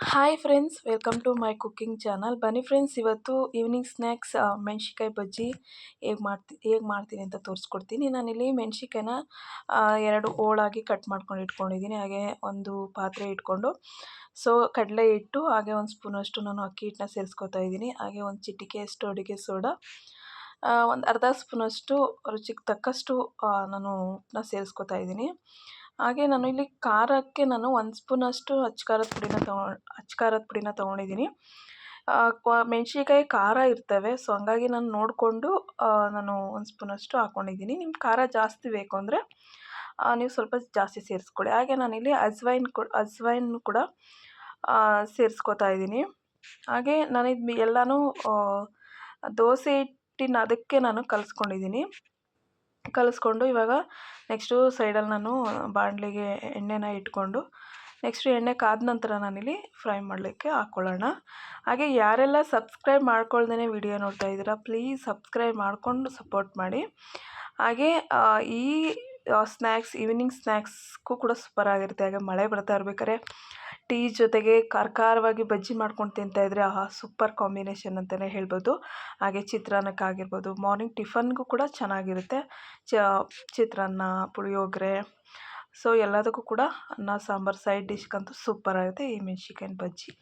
Hi friends, welcome to my cooking channel. ಬನ್ನಿ friends, ಇವತ್ತು evening snacks ಮೆಣ್ಸಿಕಾಯಿ ಬಜ್ಜಿ ಹೇಗೆ ಮಾಡ್ತೀನಿ ಅಂತ ತೋರಿಸ್ಕೊಡ್ತೀನಿ. ನಾನಿಲ್ಲಿ ಮೆಣ್ಸಿಕಾಯಿನ 2 ಹೋಳಾಗಿ ಕಟ್ ಮಾಡ್ಕೊಂಡು ಇಟ್ಕೊಂಡಿದ್ದೀನಿ. ಹಾಗೆ ಒಂದು ಪಾತ್ರೆ ಇಟ್ಕೊಂಡು ಕಡಲೆ ಹಿಟ್ಟು, ಹಾಗೆ ಒಂದು ಸ್ಪೂನಷ್ಟು ನಾನು ಅಕ್ಕಿ ಹಿಟ್ಟನ್ನ ಸೇರಿಸ್ಕೊತಾ ಇದ್ದೀನಿ. ಹಾಗೆ ಒಂದು ಚಿಟಿಕೆಯಷ್ಟು ಅಡುಗೆ ಸೋಡಾ, ಒಂದು ಅರ್ಧ ಸ್ಪೂನಷ್ಟು ರುಚಿಗೆ ತಕ್ಕಷ್ಟು ನಾನು ಉಪ್ಪನ್ನ ಸೇರಿಸ್ಕೊತಾ ಇದ್ದೀನಿ. ಹಾಗೆ ನಾನು ಇಲ್ಲಿ ಖಾರಕ್ಕೆ 1 ಸ್ಪೂನಷ್ಟು ಅಚ್ಚ ಖಾರದ ಪುಡಿನ ತೊಗೊಂಡಿದ್ದೀನಿ. ಮೆಣ್ಸಿನ್ಕಾಯಿ ಖಾರ ಇರ್ತವೆ, ಸೊ ಹಂಗಾಗಿ ನಾನು ನೋಡಿಕೊಂಡು ನಾನು 1 ಸ್ಪೂನಷ್ಟು ಹಾಕ್ಕೊಂಡಿದ್ದೀನಿ. ನಿಮ್ಗೆ ಖಾರ ಜಾಸ್ತಿ ಬೇಕು ಅಂದರೆ ನೀವು ಸ್ವಲ್ಪ ಜಾಸ್ತಿ ಸೇರಿಸ್ಕೊಳ್ಳಿ. ಹಾಗೆ ನಾನಿಲ್ಲಿ ಅಜ್ವೈನ್ ಕೂಡ ಸೇರಿಸ್ಕೊತಾ ಇದ್ದೀನಿ. ಹಾಗೆ ನಾನು ಇದು ಎಲ್ಲನೂ ದೋಸೆ ಹಿಟ್ಟಿನ ಅದಕ್ಕೆ ನಾನು ಕಲಿಸ್ಕೊಂಡು ಇವಾಗ ನೆಕ್ಸ್ಟು ಸೈಡಲ್ಲಿ ನಾನು ಬಾಣಲೆಗೆ ಎಣ್ಣೆನ ಇಟ್ಕೊಂಡು ನೆಕ್ಸ್ಟು ಎಣ್ಣೆ ಕಾದ ನಂತರ ನಾನಿಲ್ಲಿ ಫ್ರೈ ಮಾಡಲಿಕ್ಕೆ ಹಾಕ್ಕೊಳ್ಳೋಣ. ಹಾಗೆ ಯಾರೆಲ್ಲ ಸಬ್ಸ್ಕ್ರೈಬ್ ಮಾಡ್ಕೊಳ್ದೇ ವಿಡಿಯೋ ನೋಡ್ತಾ ಇದ್ದೀರಾ, ಪ್ಲೀಸ್ ಸಬ್ಸ್ಕ್ರೈಬ್ ಮಾಡಿಕೊಂಡು ಸಪೋರ್ಟ್ ಮಾಡಿ. ಹಾಗೆ ಈ ಈವ್ನಿಂಗ್ ಸ್ನ್ಯಾಕ್ಸ್ಗೂ ಕೂಡ ಸೂಪರಾಗಿರುತ್ತೆ. ಹಾಗೆ ಮಳೆ ಬರ್ತಾ ಇರ್ಬೇಕಾದ್ರೆ ಟೀ ಜೊತೆಗೆ ಖಾರವಾಗಿ ಬಜ್ಜಿ ಮಾಡ್ಕೊಂಡು ತಿಂತಾಯಿದ್ರೆ ಸೂಪರ್ ಕಾಂಬಿನೇಷನ್ ಅಂತಲೇ ಹೇಳ್ಬೋದು. ಹಾಗೆ ಚಿತ್ರಾನ್ನಕ್ಕಾಗಿರ್ಬೋದು, ಮಾರ್ನಿಂಗ್ ಟಿಫನ್ಗೂ ಕೂಡ ಚೆನ್ನಾಗಿರುತ್ತೆ. ಚಿತ್ರಾನ್ನ, ಪುಳಿಯೋಗರೆ, ಸೊ ಎಲ್ಲದಕ್ಕೂ ಕೂಡ ಅನ್ನ ಸಾಂಬಾರು ಸೈಡ್ ಡಿಶ್ಗಂತೂ ಸೂಪರಾಗುತ್ತೆ ಈ ಮೆಣ್ಸಿನ್ಕಾಯಿ ಬಜ್ಜಿ.